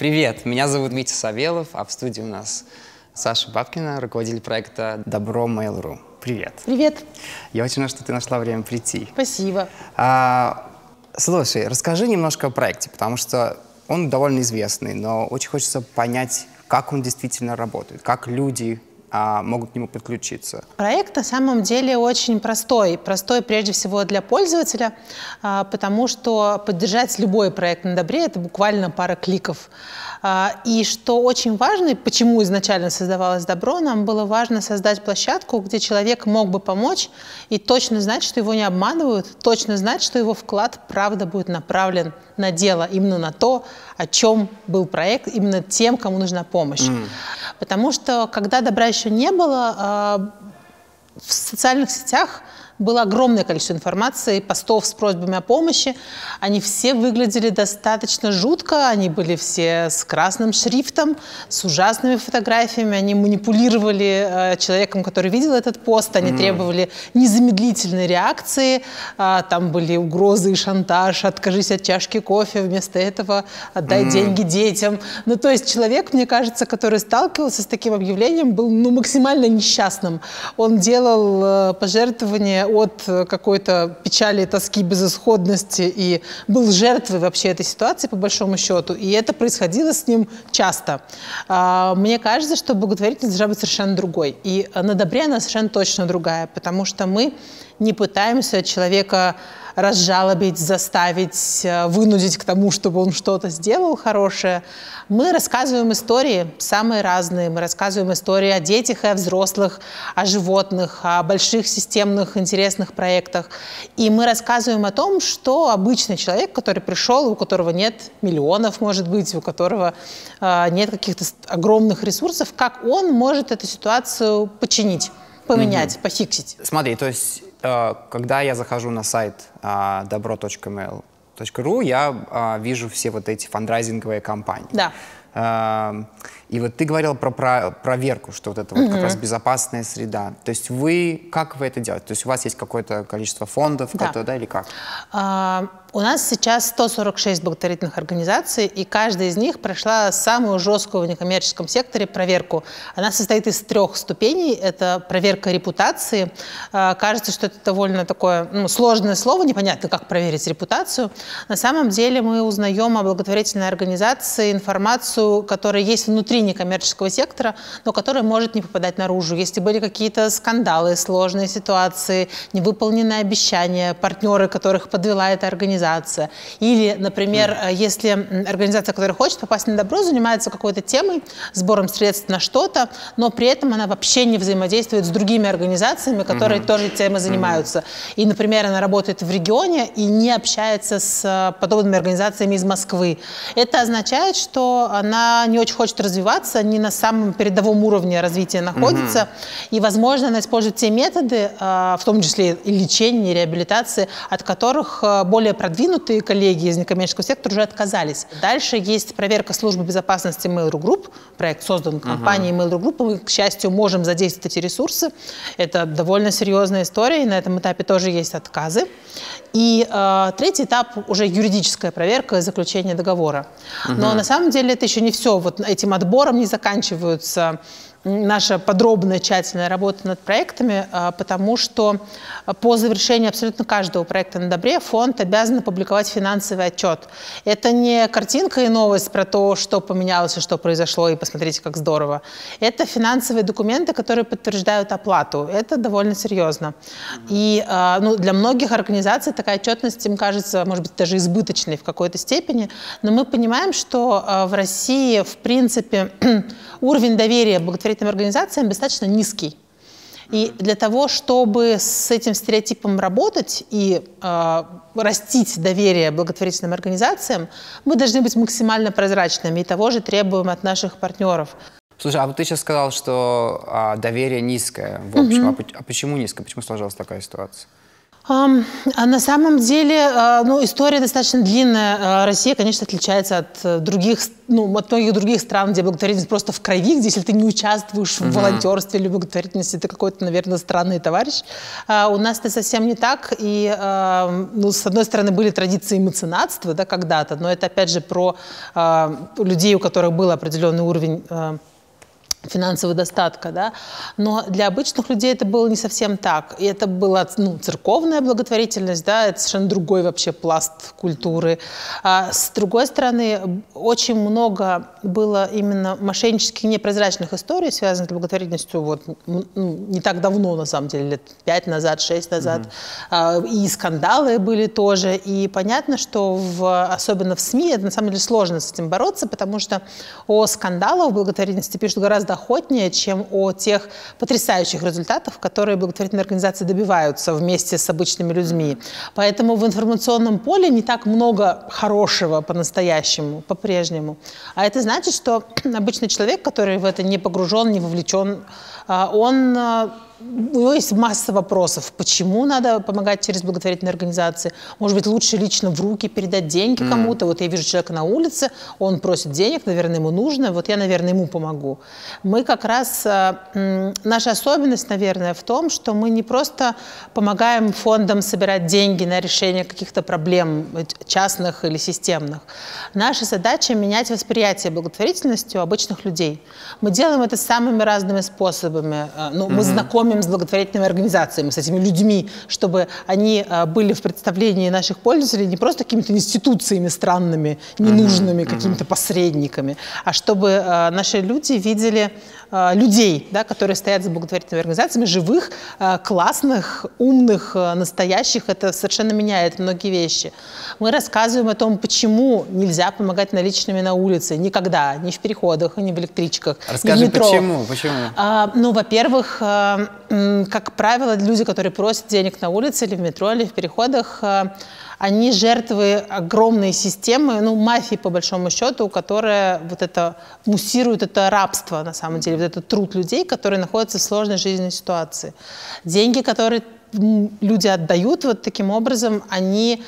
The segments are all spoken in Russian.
Привет, меня зовут Митя Савелов, а в студии у нас Саша Бабкина, руководитель проекта «Добро Mail.ru». Привет. Привет. Я очень рад, что ты нашла время прийти. Спасибо. Слушай, расскажи немножко о проекте, потому что он довольно известный, но очень хочется понять, как он действительно работает, как люди могут к нему подключиться. Проект на самом деле очень простой. Простой прежде всего для пользователя, потому что поддержать любой проект на Добре — это буквально пара кликов. И что очень важно, и почему изначально создавалось Добро, нам было важно создать площадку, где человек мог бы помочь и точно знать, что его не обманывают, точно знать, что его вклад правда будет направлен на дело, именно на то, о чем был проект, именно тем, кому нужна помощь. Потому что, когда Добра еще не было, в социальных сетях было огромное количество информации, постов с просьбами о помощи. Они все выглядели достаточно жутко, они были все с красным шрифтом, с ужасными фотографиями. Они манипулировали человеком, который видел этот пост, они требовали незамедлительной реакции. Там были угрозы и шантаж: откажись от чашки кофе, вместо этого отдай деньги детям. Ну, то есть человек, мне кажется, который сталкивался с таким объявлением, был максимально несчастным. Он делал пожертвования от какой-то печали, тоски, безысходности и был жертвой вообще этой ситуации, по большому счету. И это происходило с ним часто. Мне кажется, что благотворительность должна быть совершенно другой. И на Добре она совершенно точно другая, потому что мы не пытаемся человека разжалобить, заставить, вынудить к тому, чтобы он что-то сделал хорошее. Мы рассказываем истории самые разные. Мы рассказываем истории о детях и о взрослых, о животных, о больших системных интересных проектах. И мы рассказываем о том, что обычный человек, который пришел, у которого нет миллионов, может быть, у которого нет каких-то огромных ресурсов, как он может эту ситуацию починить, поменять, пофиксить. Смотри, то есть когда я захожу на сайт dobro.mail.ru, я вижу все вот эти фандрайзинговые кампании. Да. И вот ты говорила про проверку, что вот это вот как раз безопасная среда. То есть как вы это делаете? То есть у вас есть какое-то количество фондов, да, или как? У нас сейчас 146 благотворительных организаций, и каждая из них прошла самую жесткую в некоммерческом секторе проверку. Она состоит из 3 ступеней. Это проверка репутации. Кажется, что это довольно такое сложное слово, непонятно, как проверить репутацию. На самом деле мы узнаем о благотворительной организации информацию, которая есть внутри некоммерческого сектора, но которая может не попадать наружу. Если были какие-то скандалы, сложные ситуации, невыполненные обещания, партнеры, которых подвела эта организация. Или, например, если организация, которая хочет попасть на Добро, занимается какой-то темой, сбором средств на что-то, но при этом она вообще не взаимодействует с другими организациями, которые тоже темой занимаются. И, например, она работает в регионе и не общается с подобными организациями из Москвы. Это означает, что она не очень хочет развиваться, не на самом передовом уровне развития находится, и, возможно, она использует те методы, в том числе и лечения, и реабилитации, от которых более продвинутые коллеги из некоммерческого сектора уже отказались. Дальше есть проверка службы безопасности Mail.ru Group. Проект создан компанией Mail.ru Group. Мы, к счастью, можем задействовать эти ресурсы. Это довольно серьезная история, и на этом этапе тоже есть отказы. И третий этап уже юридическая проверка и заключение договора. Но на самом деле это еще не все. Вот этим отбором не заканчиваются наша подробная, тщательная работа над проектами, потому что по завершении абсолютно каждого проекта на Добре фонд обязан опубликовать финансовый отчет. Это не картинка и новость про то, что поменялось и что произошло, и посмотрите, как здорово. Это финансовые документы, которые подтверждают оплату. Это довольно серьезно. И для многих организаций такая отчетность, им кажется, может быть, даже избыточной в какой-то степени, но мы понимаем, что в России, в принципе, уровень доверия благотворительным организациям достаточно низкий. И для того, чтобы с этим стереотипом работать и растить доверие благотворительным организациям, мы должны быть максимально прозрачными, и того же требуем от наших партнеров. Слушай, а вот ты сейчас сказал, что доверие низкое в общем. А почему низкое? Почему сложилась такая ситуация? А на самом деле, ну, история достаточно длинная. Россия, конечно, отличается от других, ну, от многих других стран, где благотворительность просто в крови, где если ты не участвуешь в волонтерстве или благотворительности, ты какой-то, наверное, странный товарищ. У нас это совсем не так. И, ну, с одной стороны, были традиции меценатства, да, когда-то, но это, опять же, про людей, у которых был определенный уровень финансового достатка, да, но для обычных людей это было не совсем так. И это была, ну, церковная благотворительность, да, это совершенно другой вообще пласт культуры. А с другой стороны, очень много было именно мошеннических, непрозрачных историй, связанных с благотворительностью вот, не так давно, на самом деле, лет 5 назад, 6 назад. И скандалы были тоже. И понятно, что особенно в СМИ это на самом деле сложно с этим бороться, потому что о скандалах в благотворительности пишут гораздо охотнее, чем о тех потрясающих результатах, которые благотворительные организации добиваются вместе с обычными людьми. Поэтому в информационном поле не так много хорошего по-настоящему, по-прежнему. А это значит, что обычный человек, который в это не погружен, не вовлечен, у него есть масса вопросов, почему надо помогать через благотворительные организации. Может быть, лучше лично в руки передать деньги кому-то. Вот я вижу человека на улице, он просит денег, наверное, ему нужно, вот я, наверное, ему помогу. Мы как раз, наша особенность, наверное, в том, что мы не просто помогаем фондам собирать деньги на решение каких-то проблем частных или системных. Наша задача — менять восприятие благотворительности у обычных людей. Мы делаем это самыми разными способами. Ну, мы знакомим с благотворительными организациями, с этими людьми, чтобы они были в представлении наших пользователей не просто какими-то институциями странными, ненужными, какими-то посредниками, а чтобы наши люди видели людей, да, которые стоят за благотворительными организациями, живых, классных, умных, настоящих. Это совершенно меняет многие вещи. Мы рассказываем о том, почему нельзя помогать наличными на улице. Никогда. Ни в переходах, ни в электричках, ни в метро. Почему? Ну, во-первых, как правило, люди, которые просят денег на улице или в метро, или в переходах, они жертвы огромной системы, ну, мафии, по большому счету, которая вот это муссирует это рабство, на самом деле, вот этот труд людей, которые находятся в сложной жизненной ситуации. Деньги, которые люди отдают вот таким образом, они,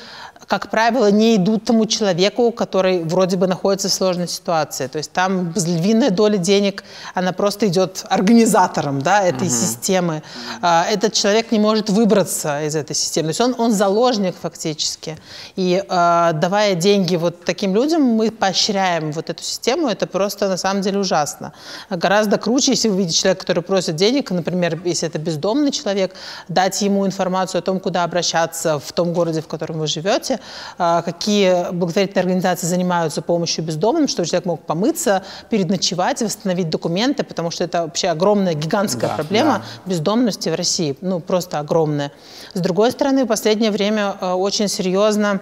как правило, не идут тому человеку, который вроде бы находится в сложной ситуации. То есть там львиная доля денег, она просто идет организатором, да, этой системы. Этот человек не может выбраться из этой системы. То есть он заложник фактически. И давая деньги вот таким людям, мы поощряем вот эту систему. Это просто на самом деле ужасно. Гораздо круче, если вы видите человека, который просит денег, например, если это бездомный человек, дать ему информацию о том, куда обращаться в том городе, в котором вы живете, какие благотворительные организации занимаются помощью бездомным, чтобы человек мог помыться, переночевать, восстановить документы, потому что это вообще огромная, гигантская проблема бездомности в России, ну, просто огромная. С другой стороны, в последнее время очень серьезно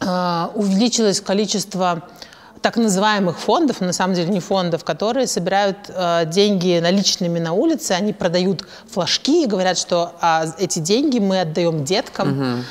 увеличилось количество так называемых фондов, на самом деле не фондов, которые собирают деньги наличными на улице, они продают флажки и говорят, что эти деньги мы отдаем деткам.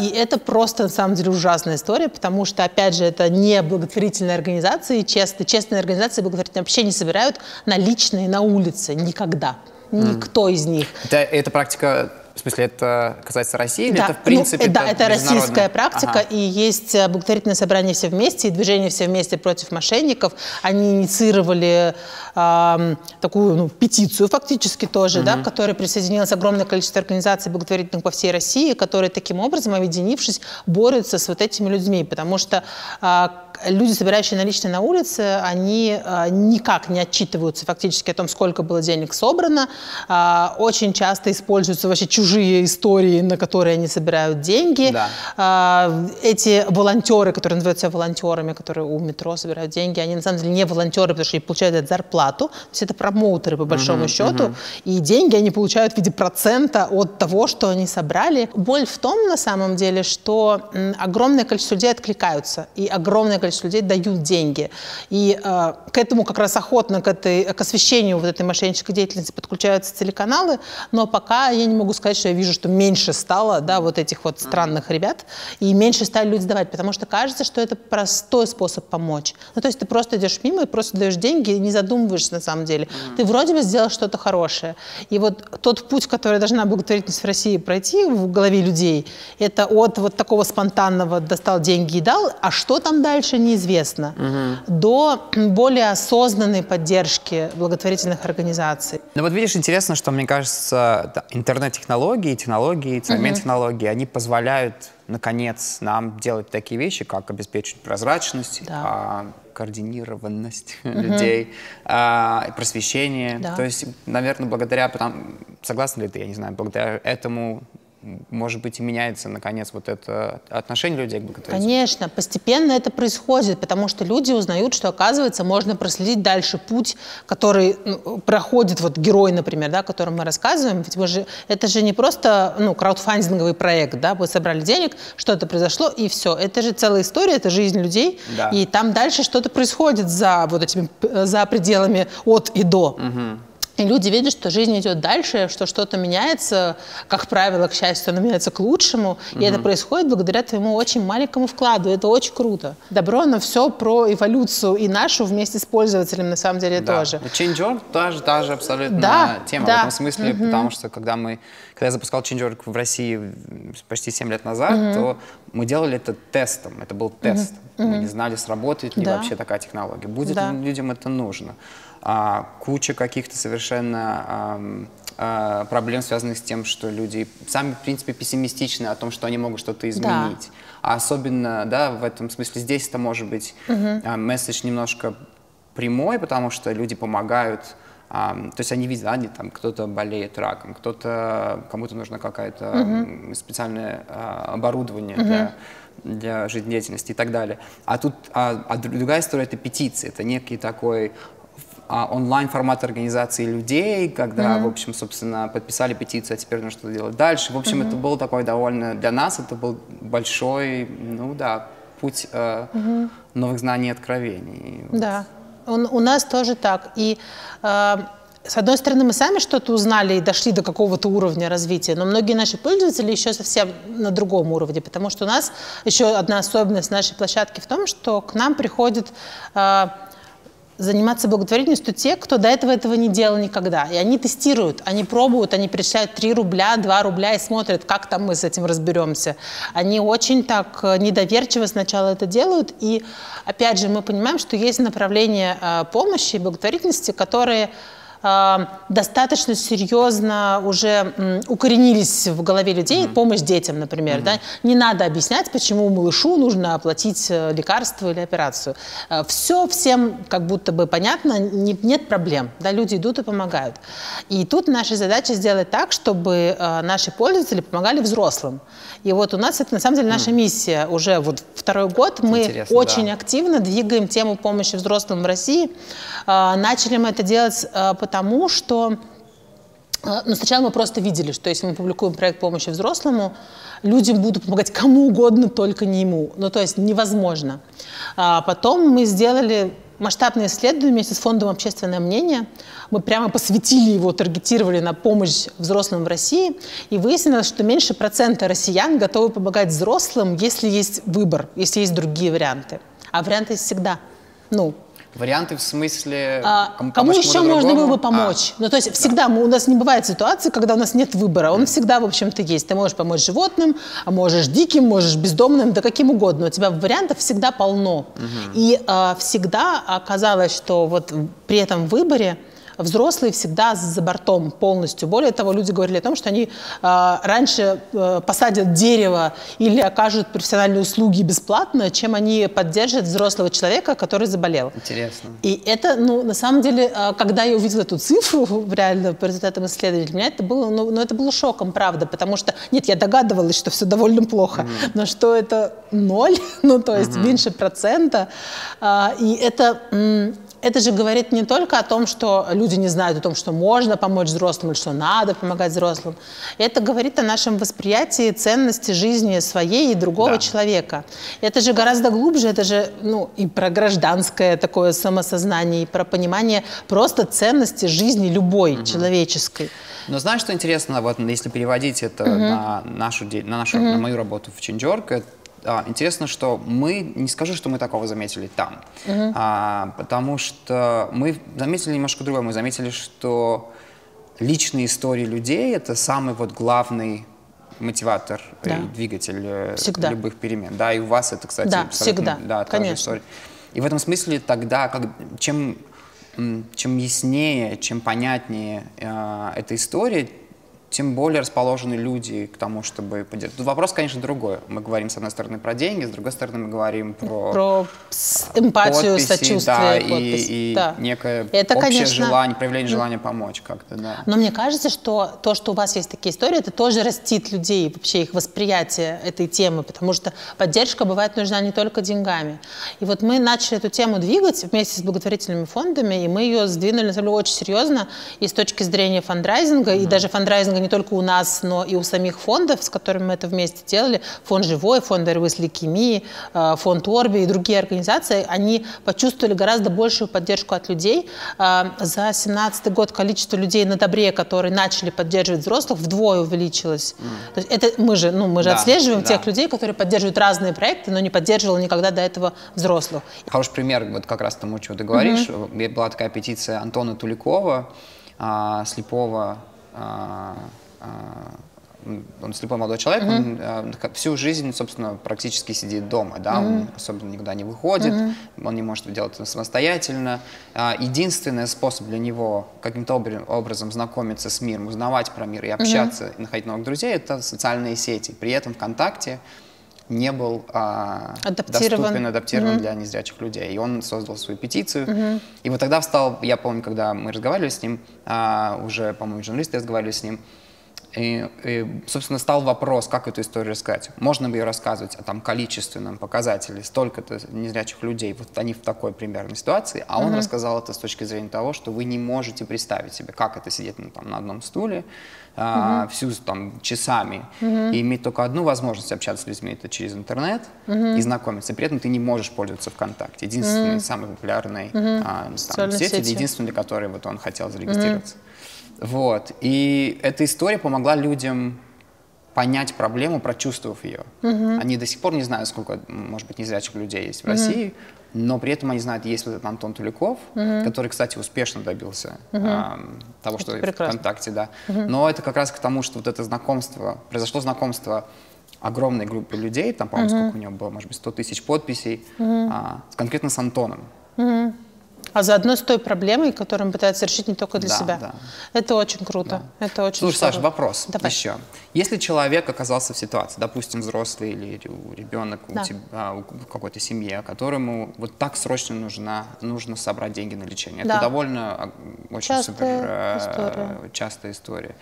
И это просто, на самом деле, ужасная история, потому что, опять же, это не благотворительные организации, честные организации благотворительные вообще не собирают наличные на улице никогда. Никто из них. Это практика... В смысле, это касается России или это, в принципе, да, это российская практика, и есть благотворительное собрание «Все вместе» и движение «Все вместе против мошенников». Они инициировали такую петицию фактически тоже, да, к которой присоединилось огромное количество организаций благотворительных по всей России, которые таким образом, объединившись, борются с вот этими людьми, потому что люди, собирающие наличные на улице, они никак не отчитываются фактически о том, сколько было денег собрано. Очень часто используются вообще чужие истории, на которые они собирают деньги. Эти волонтеры, которые называют себя волонтерами, которые у метро собирают деньги, они на самом деле не волонтеры, потому что они получают эту зарплату. То есть это промоутеры, по большому счету. И деньги они получают в виде процента от того, что они собрали. Боль в том, на самом деле, что огромное количество людей откликаются. И огромное количество людей дают деньги. И к этому как раз охотно, к освещению вот этой мошеннической деятельности подключаются телеканалы. Но пока я не могу сказать, сказать, что я вижу, что меньше стало, да, вот этих вот странных ребят, и меньше стали люди сдавать, потому что кажется, что это простой способ помочь. Ну, то есть ты просто идешь мимо и просто даешь деньги, и не задумываешься на самом деле. Ты вроде бы сделал что-то хорошее. И вот тот путь, который должна благотворительность в России пройти в голове людей, это от вот такого спонтанного достал деньги и дал, а что там дальше, неизвестно, до более осознанной поддержки благотворительных организаций. Ну вот видишь, интересно, что, мне кажется, интернет-технологии, технологии, технологии, они позволяют, наконец, нам делать такие вещи, как обеспечить прозрачность, координированность людей, просвещение. То есть, наверное, благодаря, согласна ли ты, я не знаю, благодаря этому, может быть, и меняется, наконец, вот это отношение людей к благотворительности? Конечно, постепенно это происходит, потому что люди узнают, что, оказывается, можно проследить дальше путь, который проходит вот герой, например, да, о котором мы рассказываем. Ведь это же не просто краудфандинговый проект, да, вы собрали денег, что-то произошло, и все. Это же целая история, это жизнь людей, и там дальше что-то происходит за пределами от и до. И люди видят, что жизнь идет дальше, что что-то меняется, как правило, к счастью, оно меняется к лучшему, и это происходит благодаря твоему очень маленькому вкладу. Это очень круто. Добро, оно все про эволюцию и нашу вместе с пользователем, на самом деле, тоже. Change.org та же абсолютно тема в этом смысле, потому что когда я запускал Change.org в России почти 7 лет назад, то мы делали это тестом, это был тест. Мы не знали, сработает ли вообще такая технология, будет ли людям это нужно. Куча каких-то совершенно проблем, связанных с тем, что люди сами, в принципе, пессимистичны о том, что они могут что-то изменить. А особенно, в этом смысле здесь это может быть месседж немножко прямой, потому что люди помогают. То есть они видят, кто-то болеет раком, кому-то нужно какое-то специальное оборудование для жизнедеятельности и так далее. А тут другая история — это петиции, это некий такой онлайн-формат организации людей, когда, в общем, собственно, подписали петицию, а теперь нужно что-то делать дальше. В общем, это был такой довольно, для нас это был большой, путь новых знаний и откровений. Да, у нас тоже так. И с одной стороны, мы сами что-то узнали и дошли до какого-то уровня развития, но многие наши пользователи еще совсем на другом уровне, потому что у нас еще одна особенность нашей площадки в том, что к нам приходят заниматься благотворительностью те, кто до этого не делал никогда. И они тестируют, они пробуют, они перечисляют 3 рубля, 2 рубля и смотрят, как там мы с этим разберемся. Они очень так недоверчиво сначала это делают. И опять же, мы понимаем, что есть направления помощи и благотворительности, которые достаточно серьезно уже укоренились в голове людей. Помощь детям, например. Да? Не надо объяснять, почему малышу нужно оплатить лекарство или операцию. Все всем как будто бы понятно, нет проблем. Да? Люди идут и помогают. И тут наша задача сделать так, чтобы наши пользователи помогали взрослым. И вот у нас это на самом деле наша миссия. Уже вот 2-й год мы очень активно двигаем тему помощи взрослым в России. Начали мы это делать потому, что сначала мы просто видели, что если мы публикуем проект помощи взрослому, людям будут помогать кому угодно, только не ему. То есть невозможно. Потом мы сделали масштабное исследование вместе с фондом «Общественное мнение». Мы прямо посвятили его, таргетировали на помощь взрослым в России. И выяснилось, что меньше процента россиян готовы помогать взрослым, если есть выбор, если есть другие варианты. А варианты есть всегда. Варианты в смысле... Кому еще можно было бы помочь? То есть всегда у нас не бывает ситуации, когда у нас нет выбора. Он всегда, в общем-то, есть. Ты можешь помочь животным, а можешь диким, можешь бездомным, да каким угодно. У тебя вариантов всегда полно. И всегда оказалось, что вот при этом выборе взрослые всегда за бортом полностью. Более того, люди говорили о том, что они раньше посадят дерево или окажут профессиональные услуги бесплатно, чем они поддержат взрослого человека, который заболел. Интересно. И это, на самом деле, когда я увидела эту цифру реально по результатам исследования, для меня это было, это было шоком, правда, потому что, нет, я догадывалась, что все довольно плохо, но что это 0, то есть меньше процента, и это же говорит не только о том, что люди не знают о том, что можно помочь взрослым или что надо помогать взрослым. Это говорит о нашем восприятии ценности жизни своей и другого человека. Это же гораздо глубже, это же и про гражданское такое самосознание, и про понимание просто ценности жизни любой человеческой. Но знаешь, что интересно, вот если переводить это на мою работу в Change.org, интересно, что мы, не скажу, что мы такого заметили там, потому что мы заметили немножко другое. Мы заметили, что личные истории людей — это самый вот главный мотиватор и двигатель любых перемен. Да, и у вас это, кстати, всегда. Да, конечно. История. И в этом смысле тогда, чем яснее, чем понятнее эта история, тем более расположены люди к тому, чтобы поддерживать. Тут вопрос, конечно, другой. Мы говорим, с одной стороны, про деньги, с другой стороны, мы говорим про эмпатию, подписи, сочувствие, и некое это, общее желание, проявление желания помочь как-то. Да. Но мне кажется, что то, что у вас есть такие истории, это тоже растит людей, вообще их восприятие этой темы, потому что поддержка бывает нужна не только деньгами. И вот мы начали эту тему двигать вместе с благотворительными фондами, и мы ее сдвинули, на самом деле, очень серьезно и с точки зрения фандрайзинга, и даже фандрайзинга не только у нас, но и у самих фондов, с которыми мы это вместе делали. Фонд «Живой», фонд борьбы с лейкемией, фонд «Орби» и другие организации, они почувствовали гораздо большую поддержку от людей. За 2017 год количество людей на Добре, которые начали поддерживать взрослых, вдвое увеличилось. То есть это мы же отслеживаем тех людей, которые поддерживают разные проекты, но не поддерживали никогда до этого взрослых. Хороший пример, вот как раз тому, чего ты говоришь. Была такая петиция Антона Туликова, слепого. Он слепой молодой человек, он всю жизнь, собственно, практически сидит дома, да, он особенно никуда не выходит, он не может делать это самостоятельно. Единственный способ для него каким-то образом знакомиться с миром, узнавать про мир и общаться, и находить новых друзей — это социальные сети. При этом ВКонтакте не был адаптирован для незрячих людей. И он создал свою петицию. И вот тогда встал, я помню, когда мы разговаривали с ним, уже, по-моему, журналисты разговаривали с ним, и, собственно, стал вопрос, как эту историю рассказать. Можно ли ее рассказывать о количественном показателе, столько-то незрячих людей, вот они в такой примерной ситуации, а он рассказал это с точки зрения того, что вы не можете представить себе, как это сидеть на одном стуле, всю часами, и иметь только одну возможность общаться с людьми — это через интернет, и знакомиться. При этом ты не можешь пользоваться ВКонтакте. Единственной, самой популярной сети, единственной, для которой вот он хотел зарегистрироваться. Вот. И эта история помогла людям понять проблему, прочувствовав ее. Они до сих пор не знают, сколько, может быть, незрячих людей есть в России, но при этом они знают, есть вот этот Антон Туликов, который, кстати, успешно добился того, что ВКонтакте, да. Но это как раз к тому, что вот это знакомство, произошло знакомство огромной группы людей, там, по-моему, сколько у него было, может быть, 100 тысяч подписей, конкретно с Антоном. А заодно с той проблемой, которую он пытается решить не только для себя. Да. Это очень круто. Да. Это очень Слушай, Саша, вопрос еще. Если человек оказался в ситуации, допустим, взрослый или ребенок у тебя, у какой-то семьи, которому вот так срочно нужно собрать деньги на лечение, это довольно очень частая история.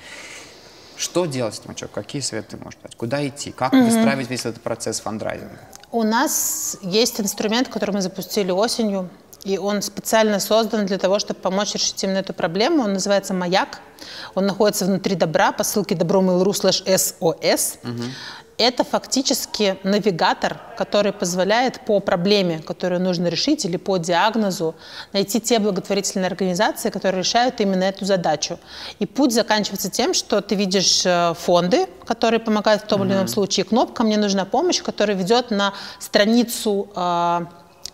Что делать с этим человеком? Какие советы ты можешь дать? Куда идти? Как выстраивать весь этот процесс фандрайзинга? У нас есть инструмент, который мы запустили осенью. И он специально создан для того, чтобы помочь решить именно эту проблему. Он называется «Маяк». Он находится внутри Добра по ссылке добро.mail.ru/SOS. Это фактически навигатор, который позволяет по проблеме, которую нужно решить, или по диагнозу, найти те благотворительные организации, которые решают именно эту задачу. И путь заканчивается тем, что ты видишь фонды, которые помогают в том или ином случае, кнопка «Мне нужна помощь», которая ведет на страницу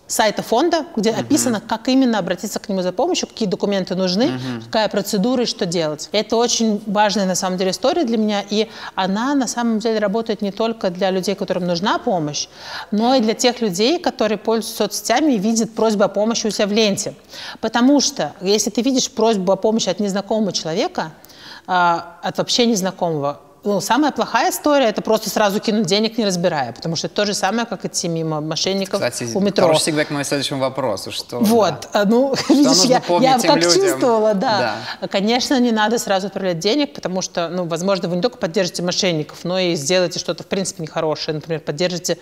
сайта фонда, где описано, как именно обратиться к нему за помощью, какие документы нужны, какая процедура и что делать. Это очень важная, на самом деле, история для меня, и она, на самом деле, работает не только для людей, которым нужна помощь, но и для тех людей, которые пользуются соцсетями и видят просьбу о помощи у себя в ленте. Потому что, если ты видишь просьбу о помощи от незнакомого человека, от вообще незнакомого, самая плохая история — это просто сразу кинуть денег, не разбирая, потому что это то же самое, как идти мимо мошенников, кстати, у метро. Кстати, всегда к моему следующему вопросу. Что, вот, видишь, я как чувствовала, да. Конечно, не надо сразу отправлять денег, потому что, возможно, вы не только поддержите мошенников, но и сделаете что-то, в принципе, нехорошее. Например, поддержите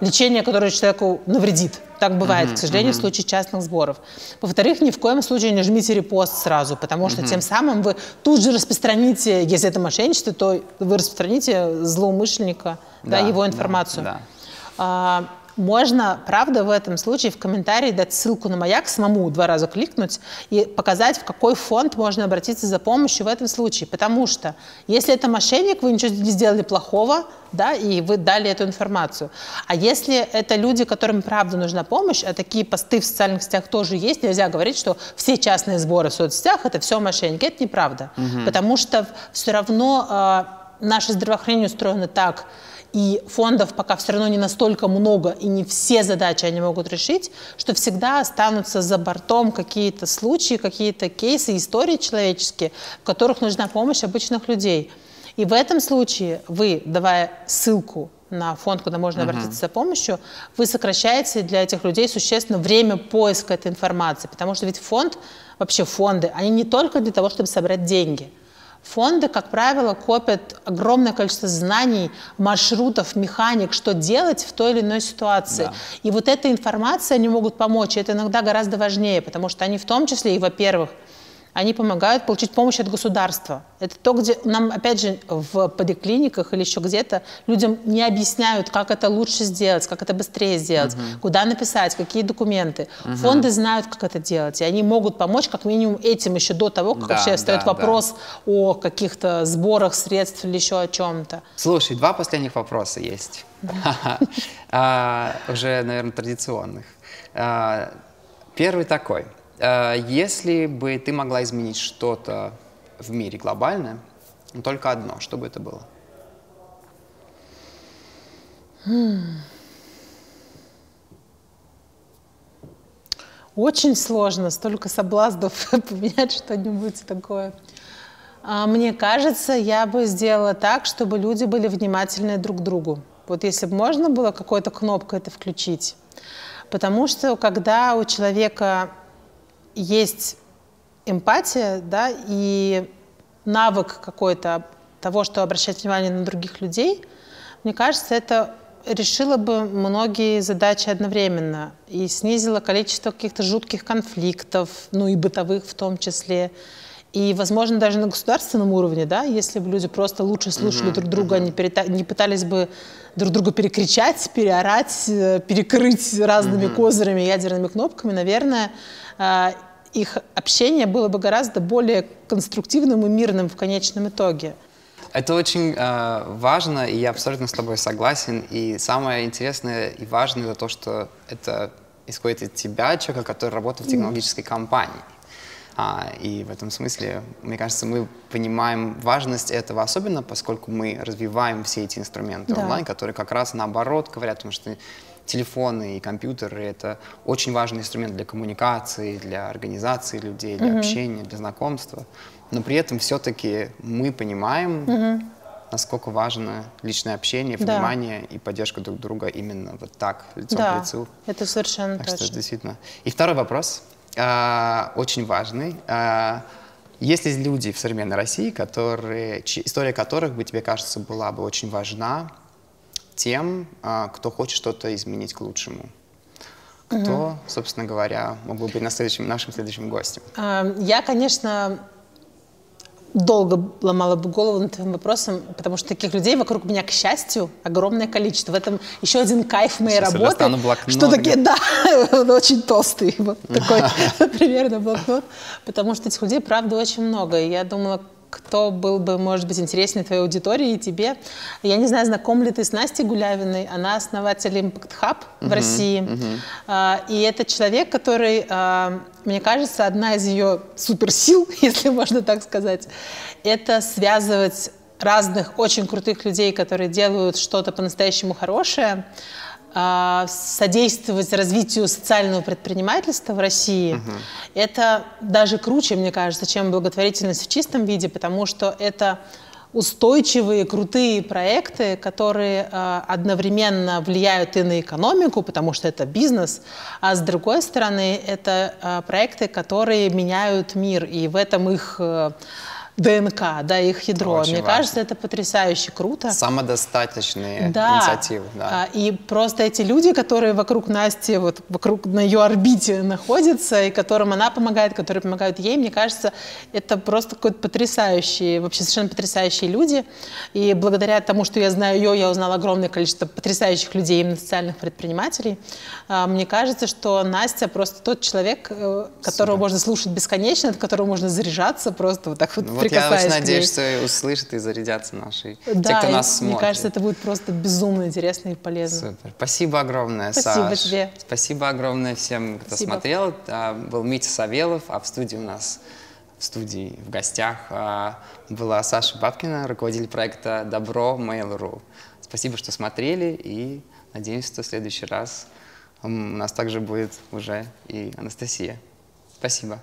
лечение, которое человеку навредит. Так бывает, к сожалению, в случае частных сборов. Во-вторых, ни в коем случае не жмите репост сразу, потому что тем самым вы тут же распространите, если это мошенничество, то вы распространите злоумышленника, его информацию. Можно, правда, в этом случае в комментарии дать ссылку на Маяк, самому 2 раза кликнуть и показать, в какой фонд можно обратиться за помощью в этом случае. Потому что, если это мошенник, вы ничего не сделали плохого, да, и вы дали эту информацию. А если это люди, которым правда нужна помощь, а такие посты в социальных сетях тоже есть, нельзя говорить, что все частные сборы в соцсетях – это все мошенники. Это неправда. Потому что все равно наше здравоохранение устроено так, и фондов пока все равно не настолько много, и не все задачи они могут решить, что всегда останутся за бортом какие-то случаи, какие-то кейсы, истории человеческие, в которых нужна помощь обычных людей. И в этом случае вы, давая ссылку на фонд, куда можно обратиться за помощью, вы сокращаете для этих людей существенно время поиска этой информации. Потому что ведь фонд, вообще фонды, они не только для того, чтобы собрать деньги. Фонды, как правило, копят огромное количество знаний, маршрутов, механик, что делать в той или иной ситуации. Да. И вот эта информация, они могут помочь, и это иногда гораздо важнее, потому что они в том числе и, во-первых, они помогают получить помощь от государства. Это то, где нам, опять же, в поликлиниках или еще где-то людям не объясняют, как это лучше сделать, как это быстрее сделать, куда написать, какие документы. Фонды знают, как это делать, и они могут помочь как минимум этим еще до того, как вообще встает вопрос о каких-то сборах средств или еще о чем-то. Слушай, 2 последних вопроса есть. Уже, наверное, традиционных. Первый такой. Если бы ты могла изменить что-то в мире глобально, но только одно, что бы это было? Очень сложно, столько соблазнов поменять что-нибудь такое. Мне кажется, я бы сделала так, чтобы люди были внимательны друг к другу. Вот если бы можно было какой-то кнопкой это включить. Потому что когда у человека есть эмпатия, да, и навык какой-то того, что обращать внимание на других людей, мне кажется, это решило бы многие задачи одновременно и снизило количество каких-то жутких конфликтов, ну и бытовых в том числе. И, возможно, даже на государственном уровне, да, если бы люди просто лучше слушали друг друга, не пытались бы друг друга перекричать, переорать, перекрыть разными козырями, ядерными кнопками, наверное, их общение было бы гораздо более конструктивным и мирным в конечном итоге. Это очень важно, и я абсолютно с тобой согласен. И самое интересное и важное это то, что это исходит от тебя, человека, который работает в технологической компании. И в этом смысле, мне кажется, мы понимаем важность этого, особенно поскольку мы развиваем все эти инструменты онлайн, которые как раз наоборот говорят, потому что телефоны и компьютеры — это очень важный инструмент для коммуникации, для организации людей, для общения, для знакомства. Но при этом все-таки мы понимаем, насколько важно личное общение, внимание и поддержка друг друга именно вот так, лицом к лицу. Это совершенно так точно. Что, действительно. И второй вопрос, очень важный. Есть ли люди в современной России, история которых, тебе кажется, была бы очень важна тем, кто хочет что-то изменить к лучшему? Кто, собственно говоря, мог бы быть нашим следующим гостем? Я, конечно, долго ломала бы голову над этим вопросом, потому что таких людей вокруг меня, к счастью, огромное количество. В этом еще один кайф моей работы. Что такие, да, он очень толстый, вот такой примерно блокнот, потому что этих людей, правда, очень много. И я думала, кто был бы, может быть, интереснее твоей аудитории и тебе. Я не знаю, знаком ли ты с Настей Гулявиной. Она основатель Impact Hub в России. И это человек, который, мне кажется, одна из ее суперсил, если можно так сказать, это связывать разных очень крутых людей, которые делают что-то по-настоящему хорошее, содействовать развитию социального предпринимательства в России. Это даже круче, мне кажется, чем благотворительность в чистом виде, потому что это устойчивые, крутые проекты, которые одновременно влияют и на экономику, потому что это бизнес, а с другой стороны, это проекты, которые меняют мир, и в этом их ДНК, да, их ядро. Очень Мне важно. кажется, это потрясающе круто. Самодостаточные Да. инициативы. Да. И просто эти люди, которые вокруг Насти, вот вокруг на ее орбите находятся, и которым она помогает, которые помогают ей, мне кажется, это просто какой-то потрясающий, вообще совершенно потрясающие люди. И благодаря тому, что я знаю ее, я узнала огромное количество потрясающих людей, именно социальных предпринимателей. Мне кажется, что Настя просто тот человек, которого можно слушать бесконечно, от которого можно заряжаться просто вот так вот, Вот я очень надеюсь, ней. что услышат и зарядятся наши, Да, те, кто и нас смотрит. мне кажется, это будет просто безумно интересно и полезно. Супер. Спасибо огромное, Спасибо Саш. тебе. Спасибо огромное всем, кто Спасибо. смотрел. Был Митя Савелов, а в студии у нас, в гостях была Саша Бабкина, руководитель проекта «Добро Mail.ru». Спасибо, что смотрели, и надеюсь, что в следующий раз у нас также будет уже и Анастасия. Спасибо.